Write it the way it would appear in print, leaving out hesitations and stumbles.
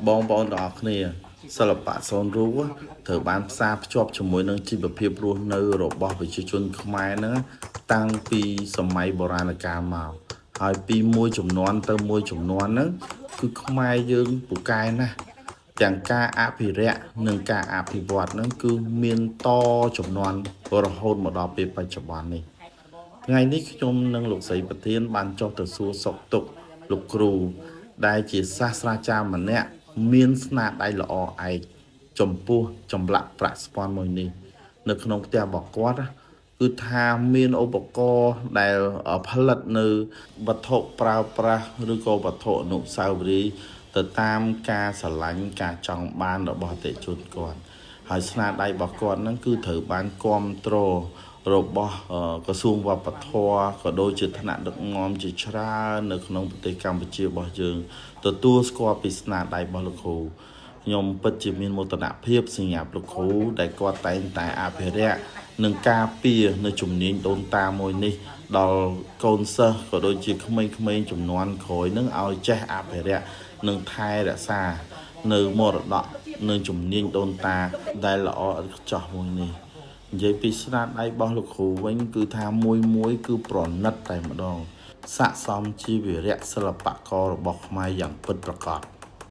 បងប្អូនទាំងអស់គ្នាសិល្បៈសូនរូបត្រូវបានផ្សារភ្ជាប់ជាមួយនឹងជីវភាពរស់នៅរបស់ប្រជាជនខ្មែរហ្នឹងតាំងពីសម័យបុរាណកាលមកហើយពីមួយចំនួនទៅមួយចំនួនហ្នឹងគឺខ្មែរយើងពូកែណាស់ទាំងការអភិរក្សនិងការអភិវឌ្ឍហ្នឹងគឺមានតចំនួនរហូតមកដល់ពេលបច្ចុប្បន្ននេះថ្ងៃនេះខ្ញុំនិងលោកស្រីប្រធានបានចុះទៅសួរសុខទុក្ខលោកគ្រូដែលជាសាស្ត្រាចារ្យម្នាក់មានស្នាដៃល្អឯកចំពោះចម្លាក់ប្រាក់ស្ពាន់មួយនេះនៅក្នុងផ្ទះរបស់គាត់គឺថាមានឧបករណ៍ដែលផលិតនៅវត្ថុប្រើប្រាស់ឬក៏វត្ថុអនុស្សាវរីយ៍ទៅតាមការស្រឡាញ់ការចង់បានរបស់អតិថិជនគាត់ហើយស្នាដៃរបស់គាត់ហ្នឹងគឺត្រូវបានគាំទ្ររបស់ក្រសួងវប្បធម៌ក៏ដូចជាថ្នាក់ដឹកនាំជាច្រើននៅក្នុងប្រទេសកម្ពុជារបស់យើងទទួលស្គាល់ពីស្នាដៃរបស់លោកគ្រូខ្ញុំពិតជាមានមោទនភាពសម្រាប់លោកគ្រូដែលគាត់តែងតែអភិរក្សនិងការពារនៅជំនាញដូនតាមួយនេះដល់កូនសិស្សក៏ដូចជាក្មេងៗជំនាន់ក្រោយនឹងឲ្យចេះអភិរក្សនិងថែរក្សានៅមរតកនិងជំនាញដូនតាដែលល្អឥតខ្ចោះមួយនេះនិយាយពីស្នាដៃរបស់លោកគ្រូវិញគឺថាមួយគឺប្រណិតតែម្ដងស័ក្តិសមជាវីរៈសិល្បកររបស់ខ្មែរយ៉ាងពិតប្រាកដ